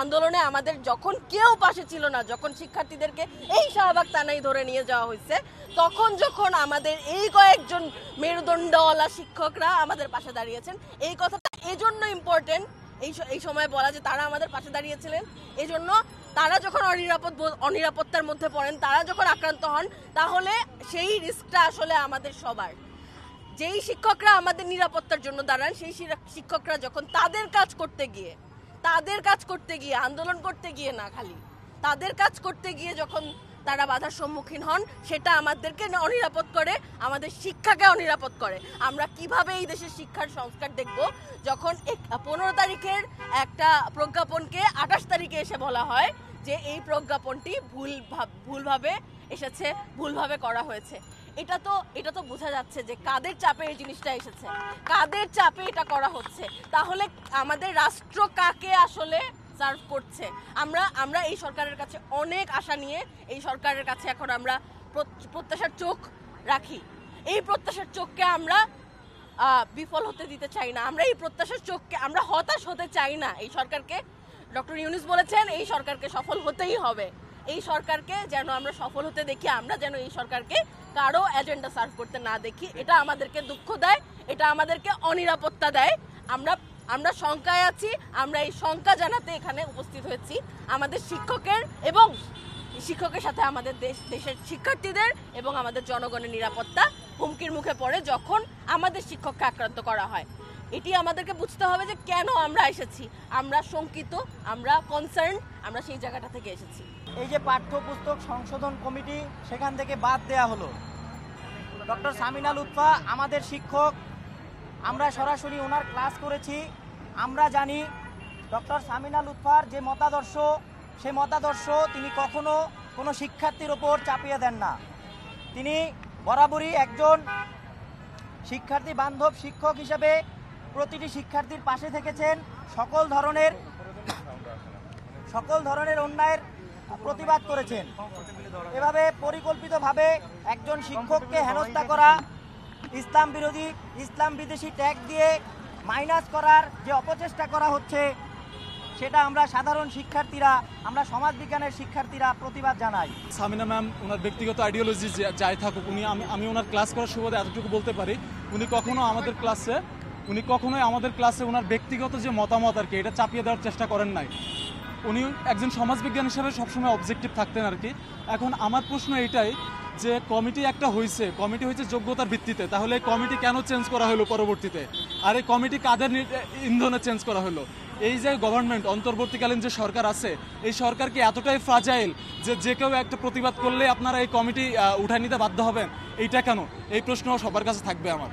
আন্দোলনে আমাদের যখন কেউ পাশে ছিল না, যখন শিক্ষার্থীদেরকে এই শাহবাগ থানায় ধরে নিয়ে যাওয়া হয়েছে, তখন যখন আমাদের এই কয়েকজন মেরুদণ্ডওয়ালা শিক্ষকরা আমাদের পাশে দাঁড়িয়েছেন, এই কথাটা এজন্য ইম্পর্টেন্ট এই সময় বলা যে তারা আমাদের পাশে দাঁড়িয়েছিলেন। এজন্য তারা যখন অনিরাপত্তার মধ্যে পড়েন, তারা যখন আক্রান্ত হন, তাহলে সেই রিস্কটা আসলে আমাদের সবার। যেই শিক্ষকরা আমাদের নিরাপত্তার জন্য দাঁড়ান, সেই শিক্ষকরা যখন তাদের কাজ করতে গিয়ে আন্দোলন করতে গিয়ে না, খালি তাদের কাজ করতে গিয়ে যখন তারা বাধার সম্মুখীন হন, সেটা আমাদেরকে অনিরাপদ করে, আমাদের শিক্ষাকে অনিরাপদ করে। আমরা কিভাবে এই দেশের শিক্ষার সংস্কার দেখব যখন 15 তারিখের একটা প্রজ্ঞাপনকে 28 তারিখে এসে বলা হয় যে এই প্রজ্ঞাপনটি ভুলভাবে এসেছে, ভুলভাবে করা হয়েছে। এটা তো বোঝা যাচ্ছে যে কাদের চাপে এই জিনিসটা এসেছে, কাদের চাপে এটা করা হচ্ছে। তাহলে আমাদের রাষ্ট্র কাকে আসলে সার্ভ করছে? আমরা এই সরকারের কাছে অনেক আশা নিয়ে এই সরকারের কাছে এখন আমরা প্রত্যাশার চোখ রাখি। এই প্রত্যাশার চোখকে আমরা বিফল হতে দিতে চাই না। আমরা এই প্রত্যাশার চোখকে আমরা হতাশ হতে চাই না। এই সরকারকে, ডক্টর ইউনূস বলেছেন, এই সরকারকে সফল হতেই হবে। এই সরকারকে যেন আমরা সফল হতে দেখি, আমরা যেন এই সরকারকে কারো এজেন্ডা সার্ভ করতে না দেখি। এটা আমাদেরকে দুঃখ দেয়, এটা আমাদেরকে অনিরাপত্তা দেয়। আমরা শঙ্কায় আছি, আমরা এই শঙ্কা জানাতে এখানে উপস্থিত হয়েছি। আমাদের শিক্ষকের সাথে আমাদের দেশের শিক্ষার্থীদের এবং আমাদের জনগণের নিরাপত্তা হুমকির মুখে পড়ে যখন আমাদের শিক্ষককে আক্রান্ত করা হয়। এটি আমাদেরকে বুঝতে হবে যে কেন আমরা এসেছি। আমরা শঙ্কিত, আমরা কনসার্ন, আমরা সেই জায়গাটা থেকে এসেছি। এই যে পাঠ্যপুস্তক সংশোধন কমিটি, সেখান থেকে বাদ দেয়া হলো। ডক্টর সামিনা লুৎফা আমাদের শিক্ষক, আমরা সরাসরি ওনার ক্লাস করেছি। আমরা জানি ডক্টর সামিনা লুৎফার যে মতাদর্শ, সে মতাদর্শ তিনি কখনো কোনো শিক্ষার্থীর ওপর চাপিয়ে দেন না। তিনি বরাবরই একজন শিক্ষার্থী বান্ধব শিক্ষক হিসেবে প্রতিটি শিক্ষার্থীর পাশে থেকেছেন, সকল ধরনের অন্যায়ের প্রতিবাদ করেছেন। এভাবে পরিকল্পিতভাবে একজন শিক্ষককে হেনস্থা করা, ইসলাম বিরোধী, ইসলাম বিদেশি ট্যাগ দিয়ে মাইনাস করার যে অপচেষ্টা করা হচ্ছে, সেটা আমরা সাধারণ শিক্ষার্থীরা, আমরা সমাজবিজ্ঞানের শিক্ষার্থীরা প্রতিবাদ জানাই। সামিনা ম্যাম ওনার ব্যক্তিগত আইডিওলজি যাই থাকুক, আমি ওনার ক্লাস করার সুবাদে এতটুকু বলতে পারি, উনি কখনোই আমাদের ক্লাসে ওনার ব্যক্তিগত যে মতামত আর কি, এটা চাপিয়ে দেওয়ার চেষ্টা করেন নাই। উনি একজন সমাজবিজ্ঞান হিসেবে সবসময় অবজেক্টিভ থাকতেন আর কি। এখন আমার প্রশ্ন এইটাই যে কমিটি হয়েছে যোগ্যতার ভিত্তিতে, তাহলে এই কমিটি কেন চেঞ্জ করা হলো পরবর্তীতে? আর এই কমিটি কাদের ইন্ধনে চেঞ্জ করা হলো? এই যে গভর্নমেন্ট, অন্তর্বর্তীকালীন যে সরকার আছে, এই সরকার কি এতটাই ফ্রাজাইল যে কেউ একটা প্রতিবাদ করলে আপনারা এই কমিটি উঠায় নিতে বাধ্য হবেন? এইটা কেন? এই প্রশ্ন সবার কাছে থাকবে আমার।